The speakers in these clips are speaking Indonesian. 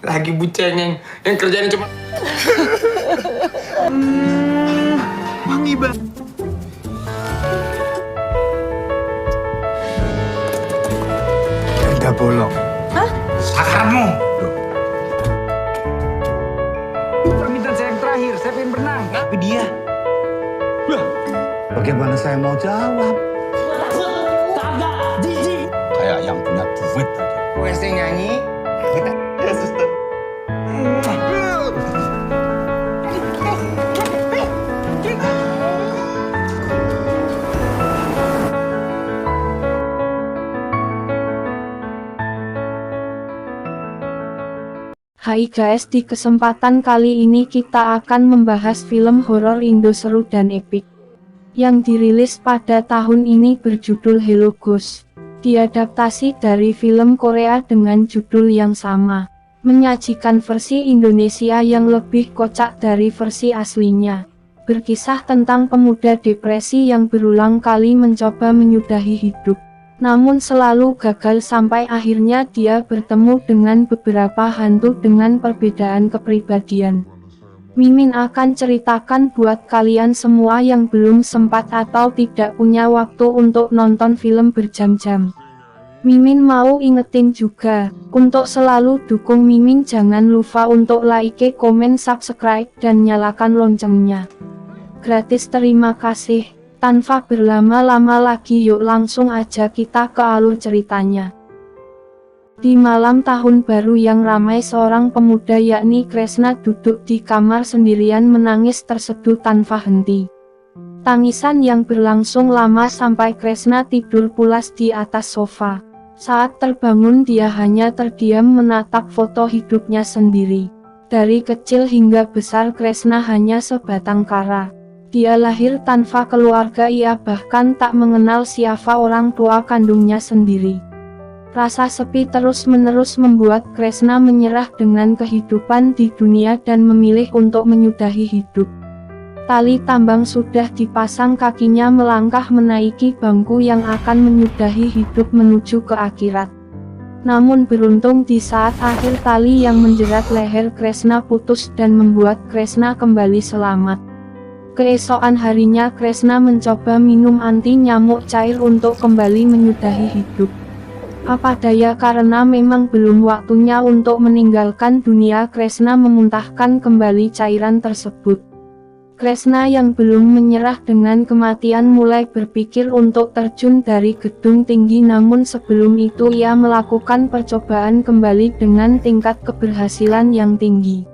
Lagi bucengeng yang kerjaan cuma Wangi banget. Udah bolong. Hah? Sakarmu. Permintaan saya yang terakhir, saya pengen berenang. Tapi dia. Bagaimana saya mau jawab? Kagak, jijik. Kayak yang punya duit aja. WC nyanyi. Kita ya suster. Hai guys, di kesempatan kali ini kita akan membahas film horor Indo seru dan epik yang dirilis pada tahun ini berjudul Hello Ghost. Diadaptasi dari film Korea dengan judul yang sama, menyajikan versi Indonesia yang lebih kocak dari versi aslinya. Berkisah tentang pemuda depresi yang berulang kali mencoba menyudahi hidup, namun selalu gagal sampai akhirnya dia bertemu dengan beberapa hantu dengan perbedaan kepribadian. Mimin akan ceritakan buat kalian semua yang belum sempat atau tidak punya waktu untuk nonton film berjam-jam. Mimin mau ingetin juga, untuk selalu dukung Mimin jangan lupa untuk like, komen, subscribe, dan nyalakan loncengnya. Gratis, terima kasih. Tanpa berlama-lama lagi yuk langsung aja kita ke alur ceritanya. Di malam tahun baru yang ramai, seorang pemuda yakni Kresna duduk di kamar sendirian menangis terseduh tanpa henti. Tangisan yang berlangsung lama sampai Kresna tidur pulas di atas sofa. Saat terbangun dia hanya terdiam menatap foto hidupnya sendiri. Dari kecil hingga besar Kresna hanya sebatang kara. Dia lahir tanpa keluarga, ia bahkan tak mengenal siapa orang tua kandungnya sendiri. Rasa sepi terus-menerus membuat Kresna menyerah dengan kehidupan di dunia dan memilih untuk menyudahi hidup. Tali tambang sudah dipasang, kakinya melangkah menaiki bangku yang akan menyudahi hidup menuju ke akhirat. Namun beruntung di saat akhir tali yang menjerat leher Kresna putus dan membuat Kresna kembali selamat. Keesokan harinya Kresna mencoba minum anti nyamuk cair untuk kembali menyudahi hidup. Apa daya karena memang belum waktunya untuk meninggalkan dunia, Kresna memuntahkan kembali cairan tersebut. Kresna yang belum menyerah dengan kematian mulai berpikir untuk terjun dari gedung tinggi, namun sebelum itu ia melakukan percobaan kembali dengan tingkat keberhasilan yang tinggi.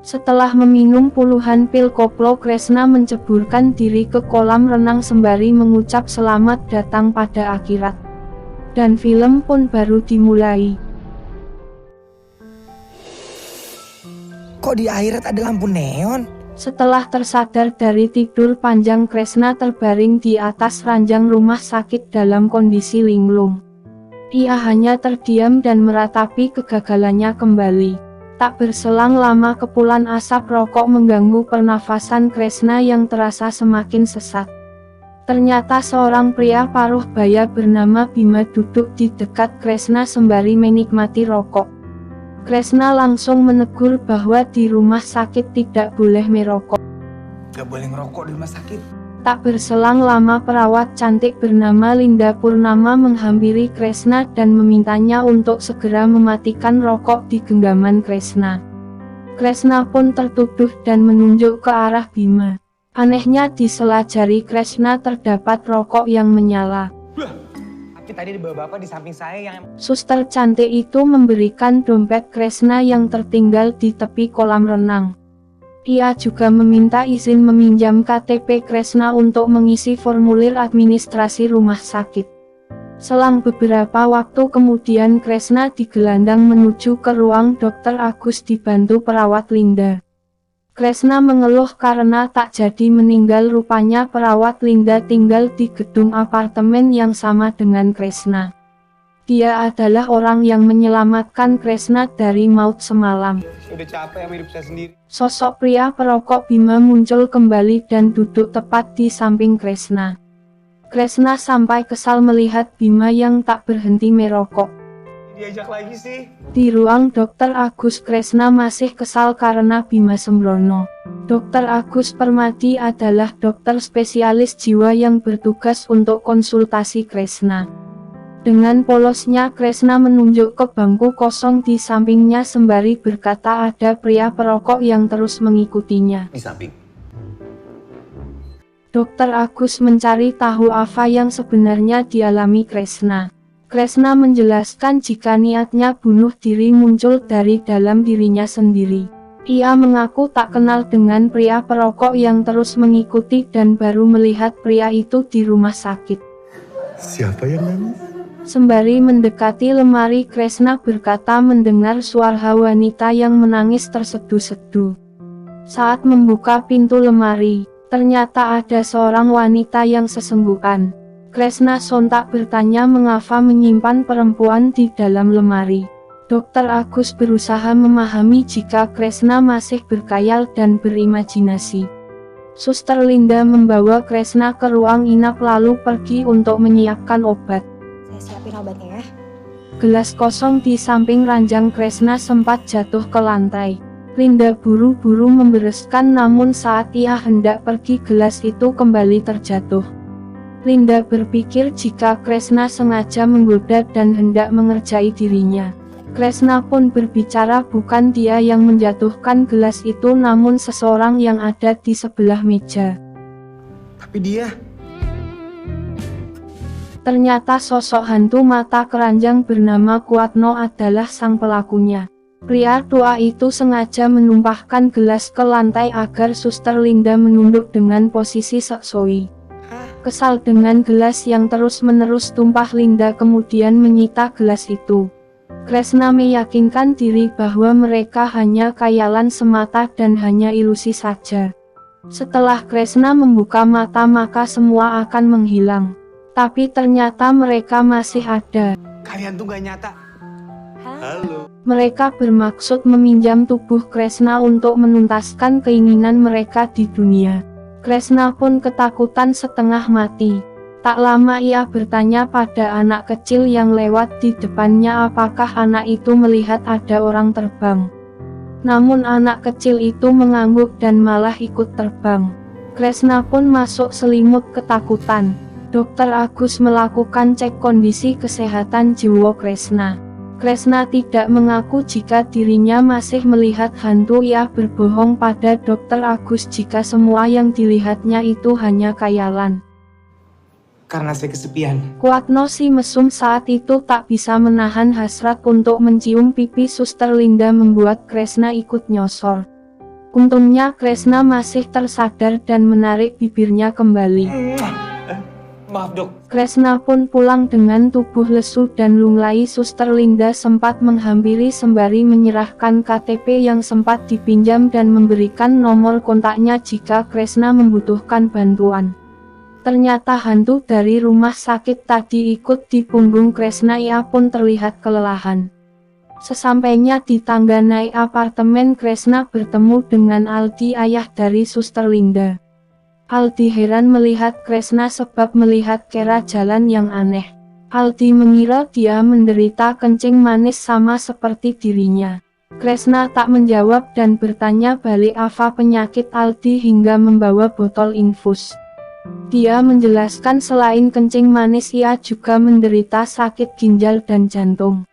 Setelah meminum puluhan pil koplo, Kresna menceburkan diri ke kolam renang sembari mengucap selamat datang pada akhirat. Dan film pun baru dimulai. Kok di akhirat ada lampu neon? Setelah tersadar dari tidur panjang, Kresna terbaring di atas ranjang rumah sakit dalam kondisi linglung. Ia hanya terdiam dan meratapi kegagalannya kembali. Tak berselang lama kepulan asap rokok mengganggu pernafasan Kresna yang terasa semakin sesak. Ternyata seorang pria paruh baya bernama Bima duduk di dekat Kresna sembari menikmati rokok. Kresna langsung menegur bahwa di rumah sakit tidak boleh merokok. Gak boleh ngerokok di rumah sakit. Tak berselang lama perawat cantik bernama Linda Purnama menghampiri Kresna dan memintanya untuk segera mematikan rokok di genggaman Kresna. Kresna pun tertuduh dan menunjuk ke arah Bima. Anehnya di sela jari Kresna terdapat rokok yang menyala. Tapi tadi di bapak di samping saya yang... Suster cantik itu memberikan dompet Kresna yang tertinggal di tepi kolam renang. Ia juga meminta izin meminjam KTP Kresna untuk mengisi formulir administrasi rumah sakit. Selang beberapa waktu kemudian Kresna digelandang menuju ke ruang Dr. Agus dibantu perawat Linda. Kresna mengeluh karena tak jadi meninggal, rupanya perawat Linda tinggal di gedung apartemen yang sama dengan Kresna. Dia adalah orang yang menyelamatkan Kresna dari maut semalam. Udah capek sama hidup saya sendiri. Sosok pria perokok Bima muncul kembali dan duduk tepat di samping Kresna. Kresna sampai kesal melihat Bima yang tak berhenti merokok. diajak lagi sih? Di ruang Dr. Agus, Kresna masih kesal karena Bima sembrono. Dr. Agus Permadi adalah dokter spesialis jiwa yang bertugas untuk konsultasi Kresna. Dengan polosnya Kresna menunjuk ke bangku kosong di sampingnya sembari berkata ada pria perokok yang terus mengikutinya. Di samping. Dr. Agus mencari tahu apa yang sebenarnya dialami Kresna. Kresna menjelaskan jika niatnya bunuh diri muncul dari dalam dirinya sendiri. Ia mengaku tak kenal dengan pria perokok yang terus mengikuti dan baru melihat pria itu di rumah sakit. Siapa yang nangis? Sembari mendekati lemari, Kresna berkata mendengar suara wanita yang menangis terseduh-seduh. Saat membuka pintu lemari, ternyata ada seorang wanita yang sesenggukan. Kresna sontak bertanya mengapa menyimpan perempuan di dalam lemari. Dr. Agus berusaha memahami jika Kresna masih berkhayal dan berimajinasi. Suster Linda membawa Kresna ke ruang inap lalu pergi untuk menyiapkan obat. Saya siapin obatnya ya. Gelas kosong di samping ranjang Kresna sempat jatuh ke lantai. Linda buru-buru membereskan, namun saat ia hendak pergi gelas itu kembali terjatuh. Linda berpikir jika Kresna sengaja menggoda dan hendak mengerjai dirinya. Kresna pun berbicara bukan dia yang menjatuhkan gelas itu namun seseorang yang ada di sebelah meja. Tapi dia... Ternyata sosok hantu mata keranjang bernama Kuatno adalah sang pelakunya. Pria tua itu sengaja menumpahkan gelas ke lantai agar Suster Linda menunduk dengan posisi seksoi. Kesal dengan gelas yang terus-menerus tumpah, Linda kemudian menyita gelas itu. Kresna meyakinkan diri bahwa mereka hanya khayalan semata dan hanya ilusi saja. Setelah Kresna membuka mata maka semua akan menghilang. Tapi ternyata mereka masih ada. Kalian tuh gak nyata. Halo. Mereka bermaksud meminjam tubuh Kresna untuk menuntaskan keinginan mereka di dunia. Kresna pun ketakutan setengah mati. Tak lama ia bertanya pada anak kecil yang lewat di depannya apakah anak itu melihat ada orang terbang. Namun anak kecil itu mengangguk dan malah ikut terbang. Kresna pun masuk selimut ketakutan. Dr. Agus melakukan cek kondisi kesehatan jiwa Kresna. Kresna tidak mengaku jika dirinya masih melihat hantu. Ia berbohong pada Dr. Agus jika semua yang dilihatnya itu hanya khayalan. Karena saya kesepian. Kuatno si mesum saat itu tak bisa menahan hasrat untuk mencium pipi Suster Linda membuat Kresna ikut nyosor. Untungnya Kresna masih tersadar dan menarik bibirnya kembali. Maaf dok. Kresna pun pulang dengan tubuh lesu dan lunglai. Suster Linda sempat menghampiri sembari menyerahkan KTP yang sempat dipinjam dan memberikan nomor kontaknya jika Kresna membutuhkan bantuan. Ternyata hantu dari rumah sakit tadi ikut di punggung Kresna. Ia pun terlihat kelelahan. Sesampainya di tangga naik apartemen, Kresna bertemu dengan Aldi, ayah dari Suster Linda. Aldi heran melihat Kresna sebab melihat cara jalan yang aneh. Aldi mengira dia menderita kencing manis sama seperti dirinya. Kresna tak menjawab dan bertanya balik apa penyakit Aldi hingga membawa botol infus. Dia menjelaskan selain kencing manis ia juga menderita sakit ginjal dan jantung.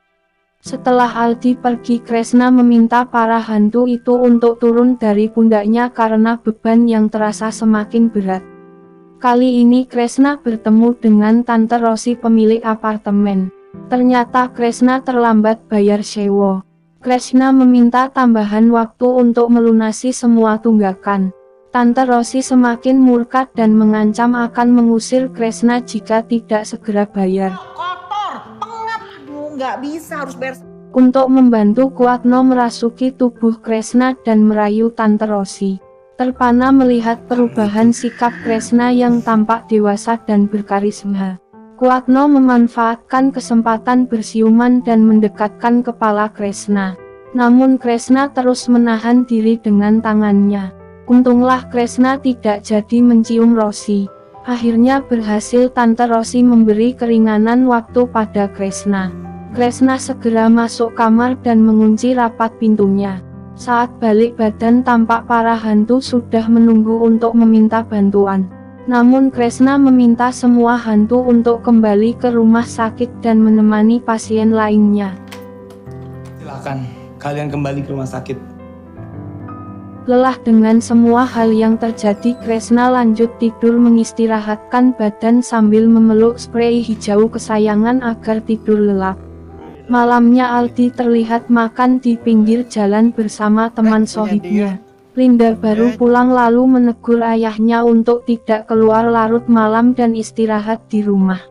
Setelah Aldi pergi, Kresna meminta para hantu itu untuk turun dari pundaknya karena beban yang terasa semakin berat. Kali ini Kresna bertemu dengan Tante Rosi, pemilik apartemen. Ternyata Kresna terlambat bayar sewa. Kresna meminta tambahan waktu untuk melunasi semua tunggakan. Tante Rosi semakin murka dan mengancam akan mengusir Kresna jika tidak segera bayar. Kotor, pengap, aduh nggak bisa, harus bayar. Untuk membantu, Kuatno merasuki tubuh Kresna dan merayu Tante Rosi. Terpana melihat perubahan sikap Kresna yang tampak dewasa dan berkarisma. Kuatno memanfaatkan kesempatan bersiuman dan mendekatkan kepala Kresna. Namun Kresna terus menahan diri dengan tangannya. Untunglah Kresna tidak jadi mencium Rosi. Akhirnya berhasil Tante Rosi memberi keringanan waktu pada Kresna. Kresna segera masuk kamar dan mengunci rapat pintunya. Saat balik badan tampak para hantu sudah menunggu untuk meminta bantuan. Namun Kresna meminta semua hantu untuk kembali ke rumah sakit dan menemani pasien lainnya. Silakan, kalian kembali ke rumah sakit. Lelah dengan semua hal yang terjadi, Kresna lanjut tidur mengistirahatkan badan sambil memeluk spray hijau kesayangan agar tidur lelap. Malamnya Aldi terlihat makan di pinggir jalan bersama teman sohibnya. Linda baru pulang lalu menegur ayahnya untuk tidak keluar larut malam dan istirahat di rumah.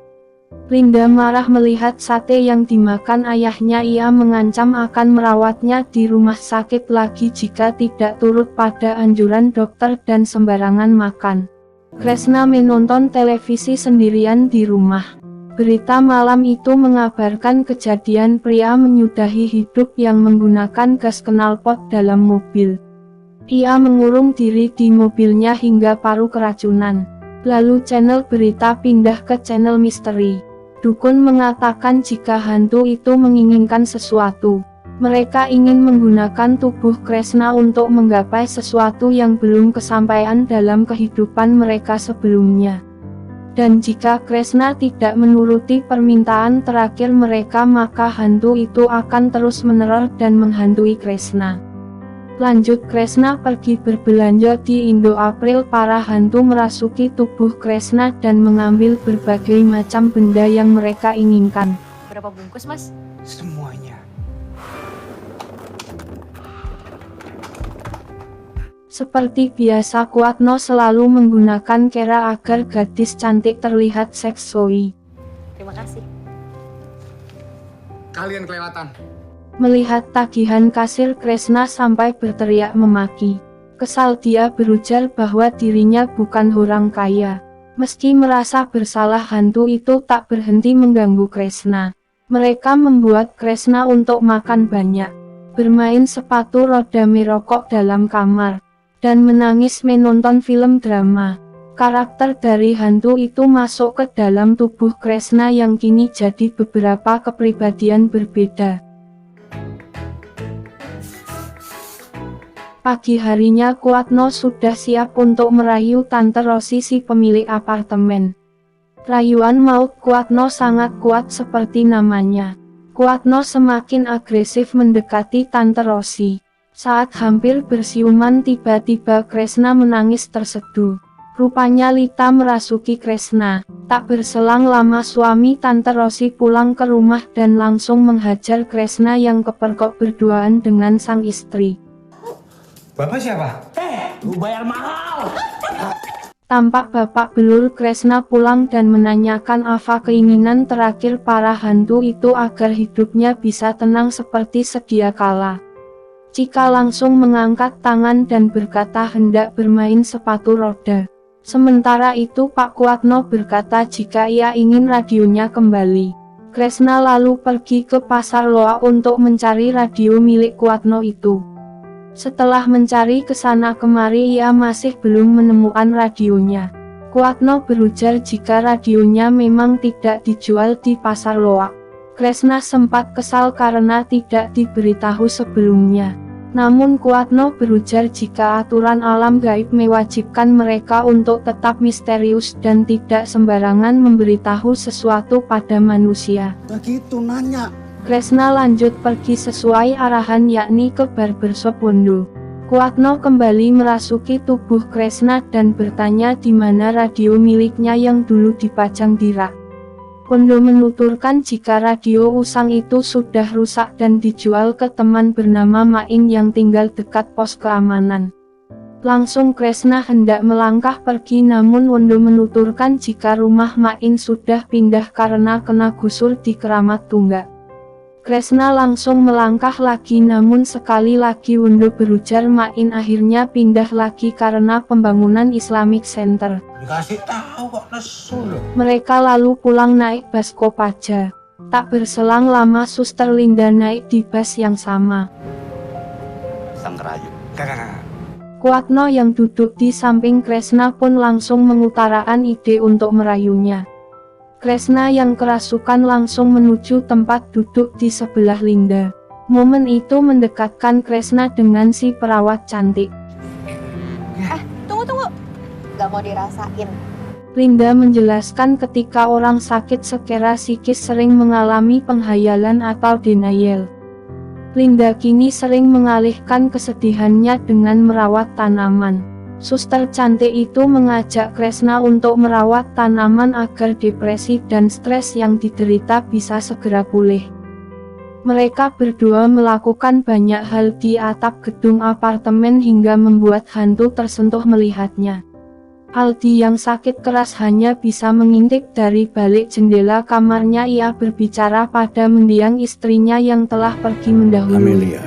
Linda marah melihat sate yang dimakan ayahnya. Ia mengancam akan merawatnya di rumah sakit lagi jika tidak turut pada anjuran dokter dan sembarangan makan. Kresna menonton televisi sendirian di rumah. Berita malam itu mengabarkan kejadian pria menyudahi hidup yang menggunakan gas knalpot dalam mobil. Ia mengurung diri di mobilnya hingga paru keracunan. Lalu channel berita pindah ke channel misteri. Dukun mengatakan jika hantu itu menginginkan sesuatu, mereka ingin menggunakan tubuh Kresna untuk menggapai sesuatu yang belum kesampaian dalam kehidupan mereka sebelumnya. Dan jika Kresna tidak menuruti permintaan terakhir mereka, maka hantu itu akan terus meneror dan menghantui Kresna. Lanjut, Kresna pergi berbelanja di Indo April. Para hantu merasuki tubuh Kresna dan mengambil berbagai macam benda yang mereka inginkan. Berapa bungkus, Mas? Semuanya. Seperti biasa, Kuatno selalu menggunakan kera agar gadis cantik terlihat seksoi. Terima kasih. Kalian kelewatan. Melihat tagihan kasir, Kresna sampai berteriak memaki. Kesal dia berujar bahwa dirinya bukan orang kaya. Meski merasa bersalah, hantu itu tak berhenti mengganggu Kresna. Mereka membuat Kresna untuk makan banyak, bermain sepatu roda, merokok dalam kamar, dan menangis menonton film drama. Karakter dari hantu itu masuk ke dalam tubuh Kresna yang kini jadi beberapa kepribadian berbeda. Pagi harinya Kuatno sudah siap untuk merayu Tante Rosi, si pemilik apartemen. Rayuan maut Kuatno sangat kuat seperti namanya. Kuatno semakin agresif mendekati Tante Rosi. Saat hampir bersiuman, tiba-tiba Kresna menangis terseduh. Rupanya Lita merasuki Kresna. Tak berselang lama suami Tante Rosi pulang ke rumah dan langsung menghajar Kresna yang kepergok berduaan dengan sang istri. Bapak siapa? Lu bayar mahal. Tampak bapak belur Kresna pulang dan menanyakan apa keinginan terakhir para hantu itu agar hidupnya bisa tenang seperti sedia kala. Cika langsung mengangkat tangan dan berkata hendak bermain sepatu roda. Sementara itu Pak Kuatno berkata jika ia ingin radionya kembali. Kresna lalu pergi ke pasar Loa untuk mencari radio milik Kuatno itu. Setelah mencari kesana kemari, ia masih belum menemukan radionya. Kuatno berujar jika radionya memang tidak dijual di pasar Loa. Kresna sempat kesal karena tidak diberitahu sebelumnya. Namun Kuatno berujar jika aturan alam gaib mewajibkan mereka untuk tetap misterius dan tidak sembarangan memberitahu sesuatu pada manusia. Begitu nanya. Kresna lanjut pergi sesuai arahan, yakni ke barbershop Wondo. Kuatno kembali merasuki tubuh Kresna dan bertanya di mana radio miliknya yang dulu dipajang di rak. Wondo menuturkan jika radio usang itu sudah rusak dan dijual ke teman bernama Main yang tinggal dekat pos keamanan. Langsung Kresna hendak melangkah pergi, namun Wondo menuturkan jika rumah Main sudah pindah karena kena gusur di Keramat Tunggak. Kresna langsung melangkah lagi, namun sekali lagi Wondo berujar Main akhirnya pindah lagi karena pembangunan Islamic Center. Dikasih tahu kok nesu loh. Mereka lalu pulang naik bus Kopaja. Tak berselang lama Suster Linda naik di bus yang sama. Sang kerayu. Kuatno yang duduk di samping Kresna pun langsung mengutarakan ide untuk merayunya. Kresna yang kerasukan langsung menuju tempat duduk di sebelah Linda. Momen itu mendekatkan Kresna dengan si perawat cantik. Tunggu. Gak mau dirasain. Linda menjelaskan ketika orang sakit secara psikis sering mengalami penghayalan atau denial. Linda kini sering mengalihkan kesedihannya dengan merawat tanaman. Suster cantik itu mengajak Kresna untuk merawat tanaman agar depresi dan stres yang diderita bisa segera pulih. Mereka berdua melakukan banyak hal di atap gedung apartemen hingga membuat hantu tersentuh melihatnya. Aldi yang sakit keras hanya bisa mengintip dari balik jendela kamarnya. Ia berbicara pada mendiang istrinya yang telah pergi mendahului. Amelia.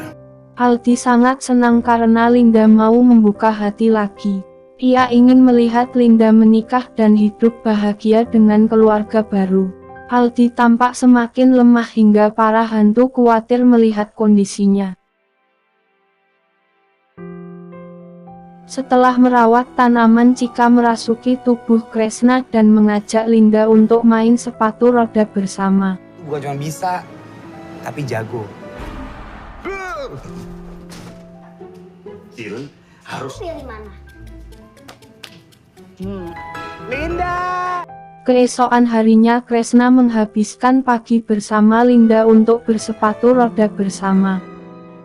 Aldi sangat senang karena Linda mau membuka hati lagi. Ia ingin melihat Linda menikah dan hidup bahagia dengan keluarga baru. Aldi tampak semakin lemah hingga para hantu khawatir melihat kondisinya. Setelah merawat tanaman, Chika merasuki tubuh Kresna dan mengajak Linda untuk main sepatu roda bersama. Gua cuma bisa, tapi jago. Cil, harus Pilih mana? Keesokan harinya Kresna menghabiskan pagi bersama Linda untuk bersepatu roda bersama.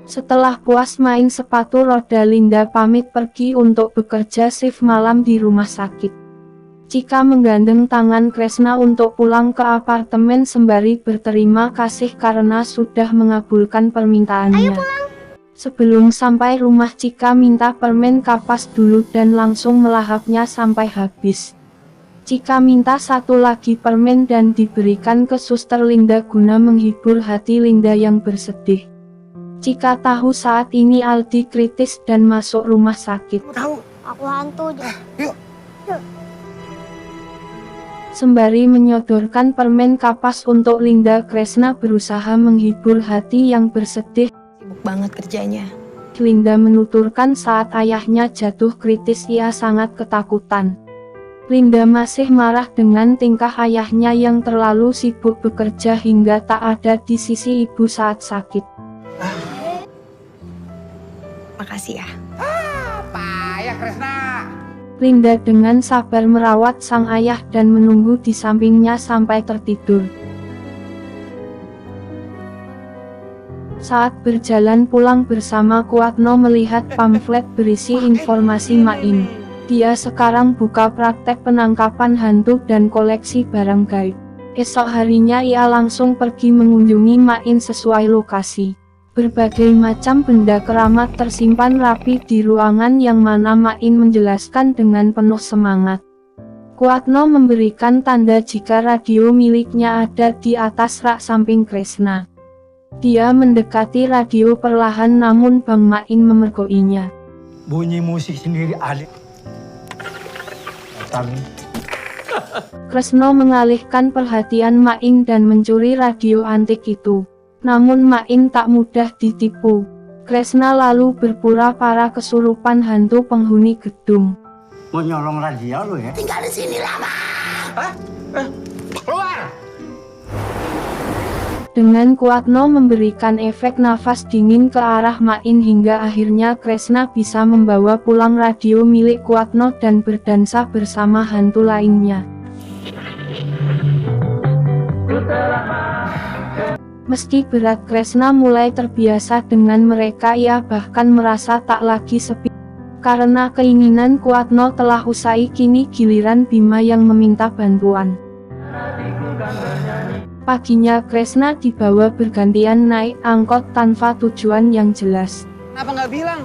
Setelah puas main sepatu roda, Linda pamit pergi untuk bekerja shift malam di rumah sakit. Chika menggandeng tangan Kresna untuk pulang ke apartemen sembari berterima kasih karena sudah mengabulkan permintaannya. Ayo pulang. Sebelum sampai rumah, Chika minta permen kapas dulu dan langsung melahapnya sampai habis. Chika minta satu lagi permen dan diberikan ke suster Linda guna menghibur hati Linda yang bersedih. Chika tahu saat ini Aldi kritis dan masuk rumah sakit. Aku hantu. Sembari menyodorkan permen kapas untuk Linda, Kresna berusaha menghibur hati yang bersedih. Sibuk banget kerjanya. Linda menuturkan saat ayahnya jatuh kritis ia sangat ketakutan. Linda masih marah dengan tingkah ayahnya yang terlalu sibuk bekerja hingga tak ada di sisi ibu saat sakit. Makasih ya. Payah Kresna. Linda dengan sabar merawat sang ayah dan menunggu di sampingnya sampai tertidur. Saat berjalan pulang bersama, Kuatno melihat pamflet berisi informasi Main. Dia sekarang buka praktek penangkapan hantu dan koleksi barang gaib. Esok harinya ia langsung pergi mengunjungi Main sesuai lokasi. Berbagai macam benda keramat tersimpan rapi di ruangan yang mana Main menjelaskan dengan penuh semangat. Kuatno memberikan tanda jika radio miliknya ada di atas rak samping Kresna. Dia mendekati radio perlahan namun Bang Main memergokinya. Bunyi musik sendiri ada. Kresna mengalihkan perhatian Main dan mencuri radio antik itu. Namun Main tak mudah ditipu. Kresna lalu berpura-pura kesurupan hantu penghuni gedung. Mau nyolong radio lo ya? Tinggal di sini lama. Keluar! Dengan Kuatno memberikan efek nafas dingin ke arah Main hingga akhirnya Kresna bisa membawa pulang radio milik Kuatno dan berdansa bersama hantu lainnya. Meski berat, Kresna mulai terbiasa dengan mereka. Ia bahkan merasa tak lagi sepi. Karena keinginan Kuatno telah usai, kini giliran Bima yang meminta bantuan. Paginya Kresna dibawa bergantian naik angkot tanpa tujuan yang jelas. Kenapa nggak bilang?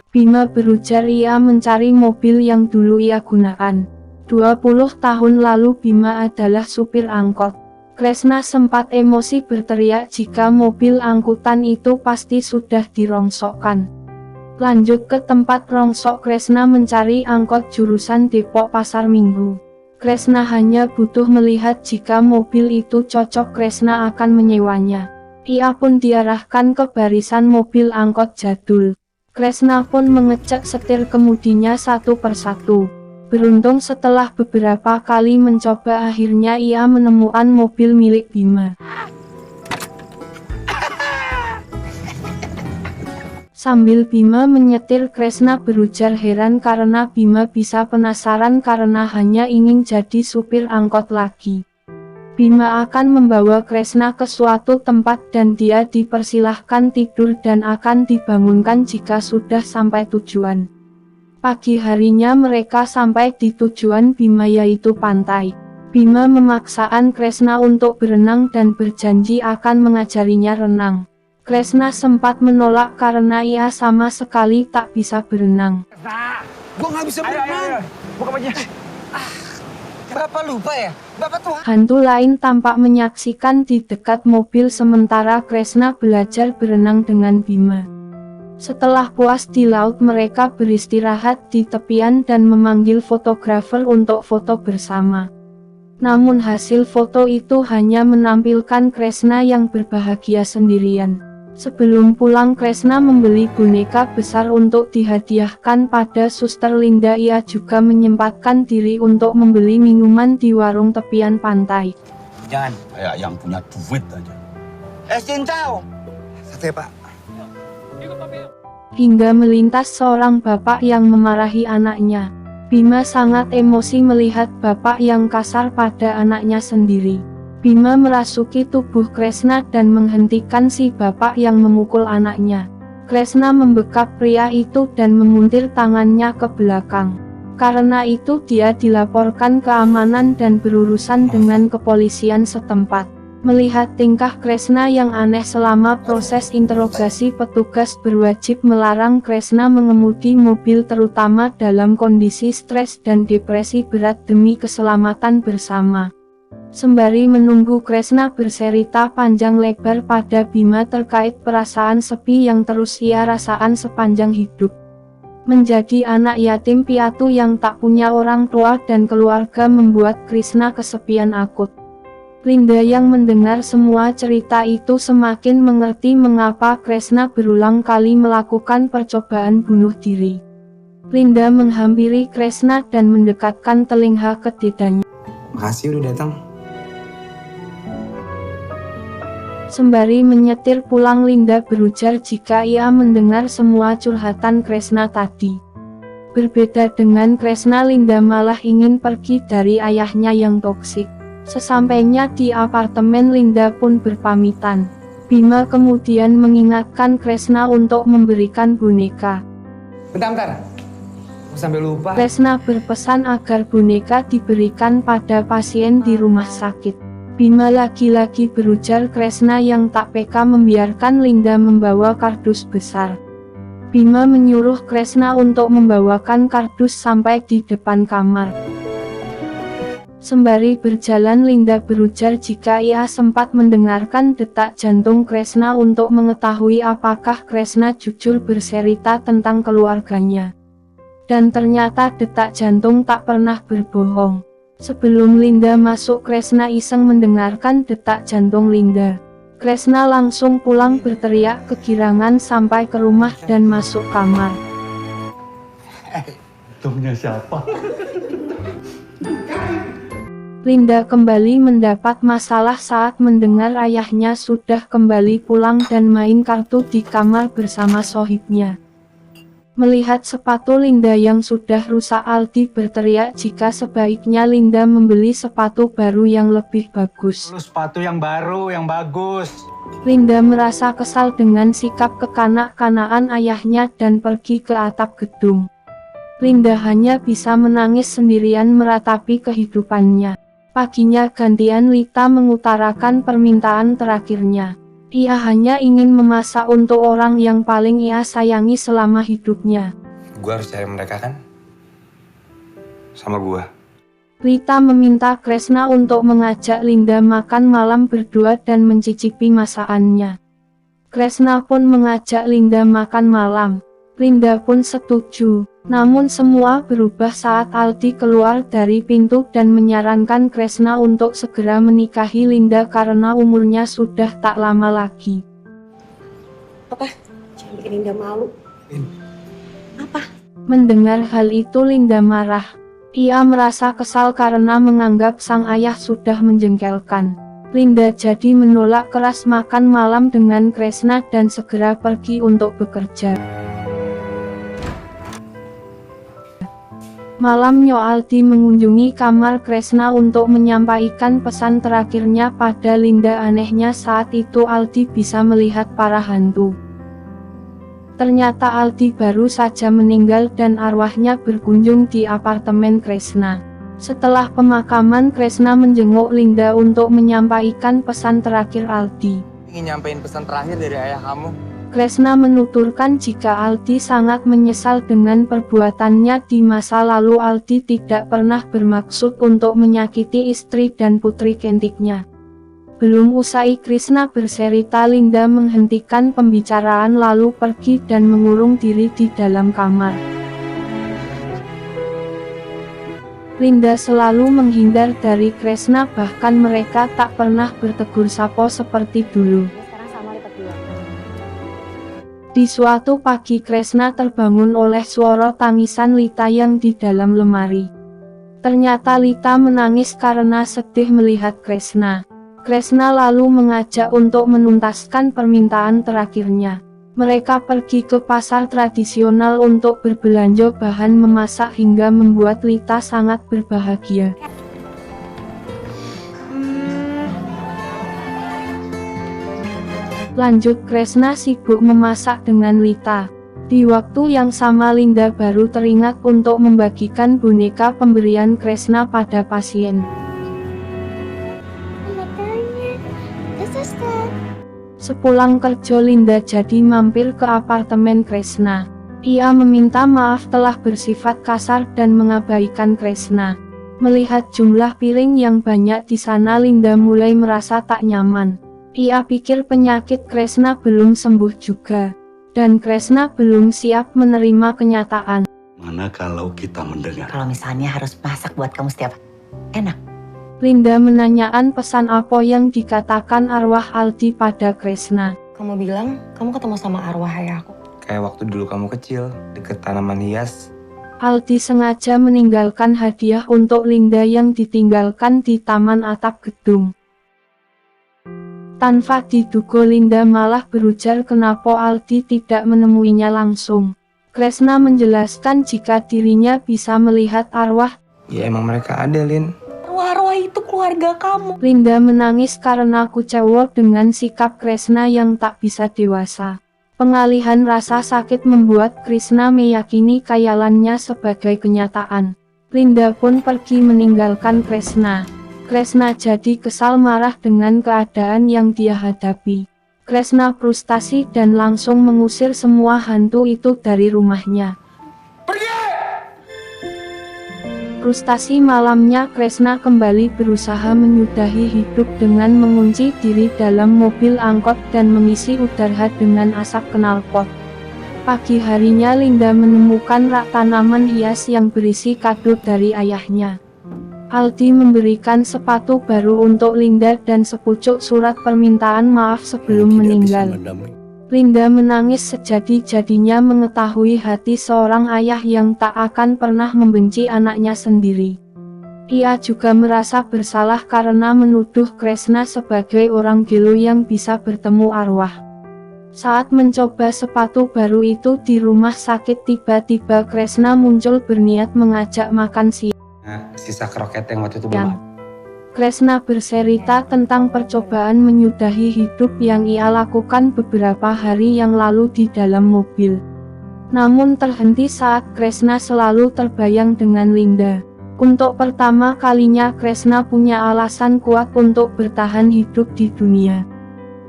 Bima berujar ia mencari mobil yang dulu ia gunakan. 20 tahun lalu Bima adalah supir angkot. Kresna sempat emosi berteriak jika mobil angkutan itu pasti sudah dirongsokkan. Lanjut ke tempat rongsok, Kresna mencari angkot jurusan Depok Pasar Minggu. Kresna hanya butuh melihat jika mobil itu cocok, Kresna akan menyewanya. Ia pun diarahkan ke barisan mobil angkot jadul. Kresna pun mengecek setir kemudinya satu persatu. Beruntung setelah beberapa kali mencoba akhirnya ia menemukan mobil milik Bima. Sambil Bima menyetir, Kresna berujar heran karena Bima bisa penasaran karena hanya ingin jadi supir angkot lagi. Bima akan membawa Kresna ke suatu tempat dan dia dipersilahkan tidur dan akan dibangunkan jika sudah sampai tujuan. Pagi harinya mereka sampai di tujuan Bima yaitu pantai. Bima memaksakan Kresna untuk berenang dan berjanji akan mengajarinya renang. Kresna sempat menolak karena ia sama sekali tak bisa berenang. Gua nggak bisa berenang. Buka bajunya. Bapak lupa ya? Bapak tuh. Hantu lain tampak menyaksikan di dekat mobil sementara Kresna belajar berenang dengan Bima. Setelah puas di laut mereka beristirahat di tepian dan memanggil fotografer untuk foto bersama. Namun hasil foto itu hanya menampilkan Kresna yang berbahagia sendirian. Sebelum pulang Kresna membeli boneka besar untuk dihadiahkan pada Suster Linda. Ia juga menyempatkan diri untuk membeli minuman di warung tepian pantai. Jangan kayak yang punya duit aja. Cincau. Satu ya, Pak. Hingga melintas seorang bapak yang memarahi anaknya. Bima sangat emosi melihat bapak yang kasar pada anaknya sendiri. Bima merasuki tubuh Kresna dan menghentikan si bapak yang memukul anaknya. Kresna membekap pria itu dan memuntir tangannya ke belakang. Karena itu dia dilaporkan keamanan dan berurusan dengan kepolisian setempat. Melihat tingkah Kresna yang aneh selama proses interogasi, petugas berwajib melarang Kresna mengemudi mobil terutama dalam kondisi stres dan depresi berat demi keselamatan bersama. Sembari menunggu Kresna bercerita panjang lebar pada Bima terkait perasaan sepi yang terus ia rasakan sepanjang hidup. Menjadi anak yatim piatu yang tak punya orang tua dan keluarga membuat Kresna kesepian akut. Linda yang mendengar semua cerita itu semakin mengerti mengapa Kresna berulang kali melakukan percobaan bunuh diri. Linda menghampiri Kresna dan mendekatkan telinga ke dadanya. Makasih udah datang. Sembari menyetir pulang, Linda berujar jika ia mendengar semua curhatan Kresna tadi. Berbeda dengan Kresna, Linda malah ingin pergi dari ayahnya yang toksik. Sesampainya di apartemen, Linda pun berpamitan. Bima kemudian mengingatkan Kresna untuk memberikan boneka. Bentar. Aku sampai lupa. Kresna berpesan agar boneka diberikan pada pasien di rumah sakit. Bima lagi-lagi berujar Kresna yang tak peka membiarkan Linda membawa kardus besar. Bima menyuruh Kresna untuk membawakan kardus sampai di depan kamar. Sembari berjalan, Linda berujar jika ia sempat mendengarkan detak jantung Kresna untuk mengetahui apakah Kresna jujur bercerita tentang keluarganya. Dan ternyata detak jantung tak pernah berbohong. Sebelum Linda masuk, Kresna iseng mendengarkan detak jantung Linda. Kresna langsung pulang berteriak kegirangan sampai ke rumah dan masuk kamar. Untungnya siapa? Linda kembali mendapat masalah saat mendengar ayahnya sudah kembali pulang dan main kartu di kamar bersama sohibnya. Melihat sepatu Linda yang sudah rusak, Aldi berteriak jika sebaiknya Linda membeli sepatu baru yang lebih bagus. Lu sepatu yang baru, yang bagus. Linda merasa kesal dengan sikap kekanak-kanakan ayahnya dan pergi ke atap gedung. Linda hanya bisa menangis sendirian meratapi kehidupannya. Paginya gantian Lita mengutarakan permintaan terakhirnya. Ia hanya ingin memasak untuk orang yang paling ia sayangi selama hidupnya. Gua harus cari mereka kan? Sama gua. Lita meminta Kresna untuk mengajak Linda makan malam berdua dan mencicipi masakannya. Kresna pun mengajak Linda makan malam. Linda pun setuju. Namun semua berubah saat Aldi keluar dari pintu dan menyarankan Kresna untuk segera menikahi Linda karena umurnya sudah tak lama lagi. Papa, jangan bikin Linda malu. Apa? Mendengar hal itu Linda marah. Ia merasa kesal karena menganggap sang ayah sudah menjengkelkan. Linda jadi menolak keras makan malam dengan Kresna dan segera pergi untuk bekerja. Malamnya Aldi mengunjungi kamar Kresna untuk menyampaikan pesan terakhirnya pada Linda. Anehnya saat itu Aldi bisa melihat para hantu. Ternyata Aldi baru saja meninggal dan arwahnya berkunjung di apartemen Kresna. Setelah pemakaman, Kresna menjenguk Linda untuk menyampaikan pesan terakhir Aldi. Ingin nyampein pesan terakhir dari ayah kamu. Kresna menuturkan jika Aldi sangat menyesal dengan perbuatannya di masa lalu. Aldi tidak pernah bermaksud untuk menyakiti istri dan putri cantiknya. Belum usai Kresna bercerita, Linda menghentikan pembicaraan lalu pergi dan mengurung diri di dalam kamar. Linda selalu menghindar dari Kresna, bahkan mereka tak pernah bertegur sapa seperti dulu. Sekarang sama lipat dua. Di suatu pagi Kresna terbangun oleh suara tangisan Lita yang di dalam lemari. Ternyata Lita menangis karena sedih melihat Kresna. Kresna lalu mengajak untuk menuntaskan permintaan terakhirnya. Mereka pergi ke pasar tradisional untuk berbelanja bahan memasak hingga membuat Lita sangat berbahagia. Lanjut, Kresna sibuk memasak dengan Lita. Di waktu yang sama Linda baru teringat untuk membagikan boneka pemberian Kresna pada pasien. Sepulang kerja, Linda jadi mampir ke apartemen Kresna. Ia meminta maaf telah bersifat kasar dan mengabaikan Kresna. Melihat jumlah piring yang banyak di sana, Linda mulai merasa tak nyaman. Ia pikir penyakit Kresna belum sembuh juga, dan Kresna belum siap menerima kenyataan. Mana kalau kita mendengar? Kalau misalnya harus masak buat kamu setiap enak. Linda menanyakan pesan apa yang dikatakan arwah Aldi pada Kresna. Kamu bilang kamu ketemu sama arwah ayahku. Kayak waktu dulu kamu kecil, deket tanaman hias. Aldi sengaja meninggalkan hadiah untuk Linda yang ditinggalkan di taman atap gedung. Tanpa diduga, Linda malah berujar kenapa Aldi tidak menemuinya langsung. Kresna menjelaskan jika dirinya bisa melihat arwah. Ya emang mereka ada, Lin. Arwah itu keluarga kamu. Linda menangis karena kecewa dengan sikap Kresna yang tak bisa dewasa. Pengalihan rasa sakit membuat Kresna meyakini khayalannya sebagai kenyataan. Linda pun pergi meninggalkan Kresna. Kresna jadi kesal marah dengan keadaan yang dia hadapi. Kresna frustasi dan langsung mengusir semua hantu itu dari rumahnya. Frustasi malamnya, Kresna kembali berusaha menyudahi hidup dengan mengunci diri dalam mobil angkot dan mengisi udara dengan asap knalpot. Pagi harinya Linda menemukan rak tanaman hias yang berisi kado dari ayahnya. Aldi memberikan sepatu baru untuk Linda dan sepucuk surat permintaan maaf sebelum meninggal. Linda menangis sejadi-jadinya mengetahui hati seorang ayah yang tak akan pernah membenci anaknya sendiri. Ia juga merasa bersalah karena menuduh Kresna sebagai orang gelo yang bisa bertemu arwah. Saat mencoba sepatu baru itu di rumah sakit, tiba-tiba Kresna muncul berniat mengajak makan siang. Nah, sisa kroket yang waktu itu belum. Kresna bercerita tentang percobaan menyudahi hidup yang ia lakukan beberapa hari yang lalu di dalam mobil. Namun terhenti saat Kresna selalu terbayang dengan Linda. Untuk pertama kalinya Kresna punya alasan kuat untuk bertahan hidup di dunia,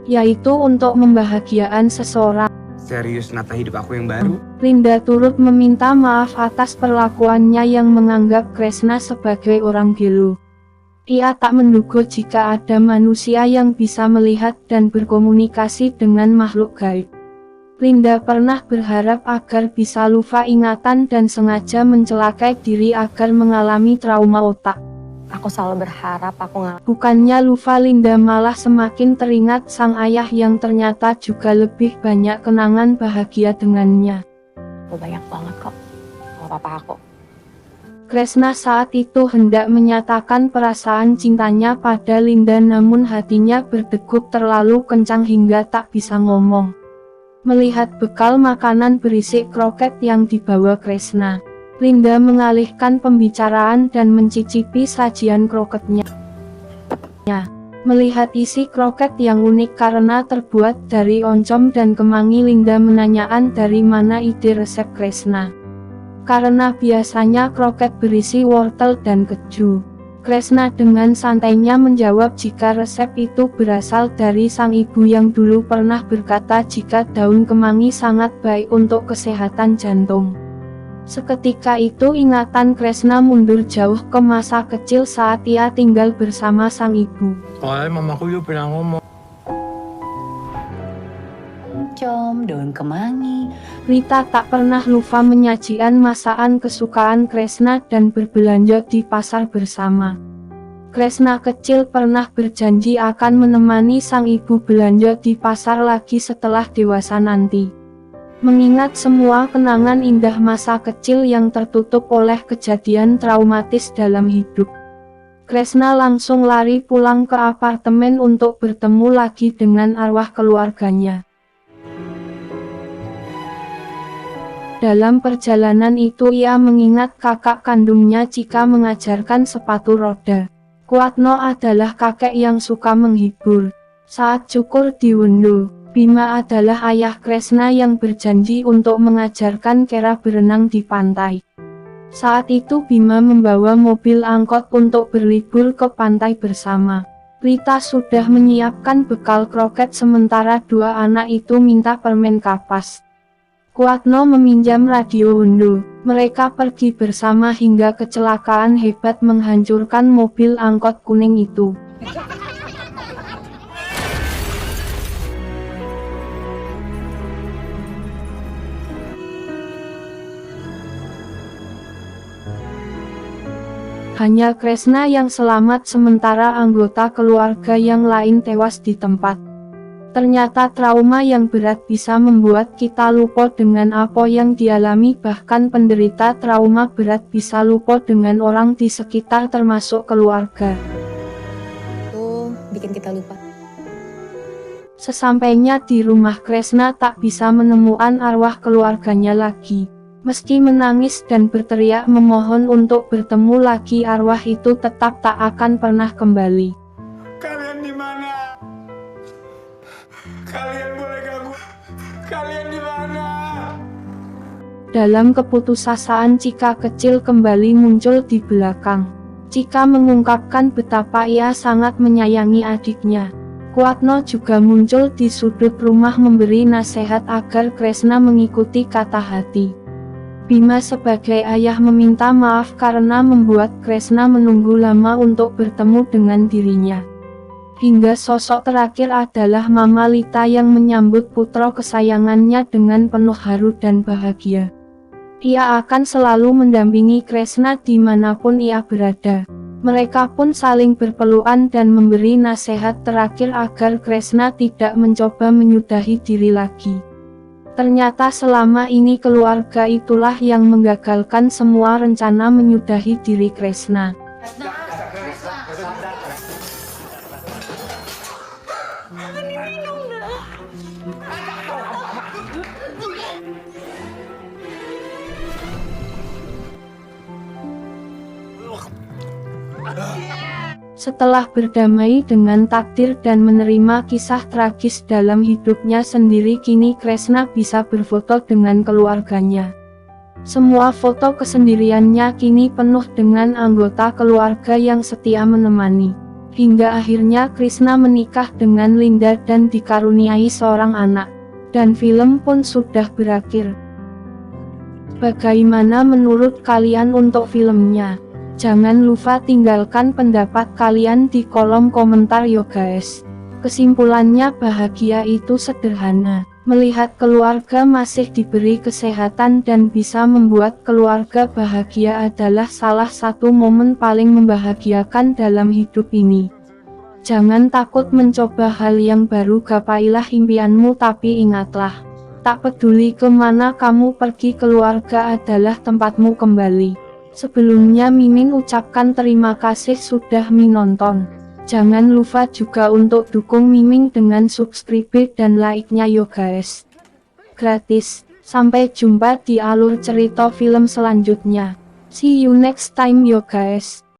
yaitu untuk membahagiakan seseorang. Serius nata hidup aku yang baru. Linda turut meminta maaf atas perlakuannya yang menganggap Kresna sebagai orang gelo. Ia tak menduga jika ada manusia yang bisa melihat dan berkomunikasi dengan makhluk gaib. Linda pernah berharap agar bisa lupa ingatan dan sengaja mencelakai diri agar mengalami trauma otak. Aku selalu berharap aku nggak. Bukannya lupa, Linda malah semakin teringat sang ayah yang ternyata juga lebih banyak kenangan bahagia dengannya. Banyak banget kok. Kalau papa aku. Kresna saat itu hendak menyatakan perasaan cintanya pada Linda, namun hatinya berdegup terlalu kencang hingga tak bisa ngomong. Melihat bekal makanan berisi kroket yang dibawa Kresna, Linda mengalihkan pembicaraan dan mencicipi sajian kroketnya. Melihat isi kroket yang unik karena terbuat dari oncom dan kemangi, Linda menanyakan dari mana ide resep Kresna. Karena biasanya kroket berisi wortel dan keju, Kresna dengan santainya menjawab jika resep itu berasal dari sang ibu yang dulu pernah berkata jika daun kemangi sangat baik untuk kesehatan jantung. Seketika itu ingatan Kresna mundur jauh ke masa kecil saat ia tinggal bersama sang ibu. Soalnya mamaku juga pernah ngomong. Oncom, daun kemangi. Rita tak pernah lupa menyajikan masakan kesukaan Kresna dan berbelanja di pasar bersama. Kresna kecil pernah berjanji akan menemani sang ibu belanja di pasar lagi setelah dewasa nanti. Mengingat semua kenangan indah masa kecil yang tertutup oleh kejadian traumatis dalam hidup, Kresna langsung lari pulang ke apartemen untuk bertemu lagi dengan arwah keluarganya. Dalam perjalanan itu ia mengingat kakak kandungnya jika mengajarkan sepatu roda. Kuatno adalah kakek yang suka menghibur. Saat cukur diunduh, Bima adalah ayah Kresna yang berjanji untuk mengajarkan Kera berenang di pantai. Saat itu Bima membawa mobil angkot untuk berlibur ke pantai bersama. Rita sudah menyiapkan bekal kroket sementara dua anak itu minta permen kapas. Kuatno meminjam radio undu. Mereka pergi bersama hingga kecelakaan hebat menghancurkan mobil angkot kuning itu. Hanya Kresna yang selamat sementara anggota keluarga yang lain tewas di tempat. Ternyata trauma yang berat bisa membuat kita lupa dengan apa yang dialami, bahkan penderita trauma berat bisa lupa dengan orang di sekitar termasuk keluarga. Itu bikin kita lupa. Sesampainya di rumah Kresna tak bisa menemukan arwah keluarganya lagi. Meski menangis dan berteriak memohon untuk bertemu lagi, arwah itu tetap tak akan pernah kembali. Kalian di mana? Kalian boleh ganggu? Kalian di mana? Dalam keputusasaan, Cika kecil kembali muncul di belakang. Cika mengungkapkan betapa ia sangat menyayangi adiknya. Kuatno juga muncul di sudut rumah memberi nasihat agar Kresna mengikuti kata hati. Bima sebagai ayah meminta maaf karena membuat Kresna menunggu lama untuk bertemu dengan dirinya. Hingga sosok terakhir adalah Mama Lita yang menyambut putra kesayangannya dengan penuh haru dan bahagia. Ia akan selalu mendampingi Kresna dimanapun ia berada. Mereka pun saling berpelukan dan memberi nasihat terakhir agar Kresna tidak mencoba menyudahi diri lagi. Ternyata selama ini keluarga itulah yang menggagalkan semua rencana menyudahi diri Kresna. Setelah berdamai dengan takdir dan menerima kisah tragis dalam hidupnya sendiri, kini Kresna bisa berfoto dengan keluarganya. Semua foto kesendiriannya kini penuh dengan anggota keluarga yang setia menemani. Hingga akhirnya Kresna menikah dengan Linda dan dikaruniai seorang anak. Dan film pun sudah berakhir. Bagaimana menurut kalian untuk filmnya? Jangan lupa tinggalkan pendapat kalian di kolom komentar yo guys. Kesimpulannya, bahagia itu sederhana. Melihat keluarga masih diberi kesehatan dan bisa membuat keluarga bahagia adalah salah satu momen paling membahagiakan dalam hidup ini. Jangan takut mencoba hal yang baru, gapailah impianmu, tapi ingatlah, tak peduli kemana kamu pergi, keluarga adalah tempatmu kembali. Sebelumnya Mimin ucapkan terima kasih sudah menonton. Jangan lupa juga untuk dukung Mimin dengan subscribe dan like-nya yo guys. Gratis. Sampai jumpa di alur cerita film selanjutnya. See you next time yo guys.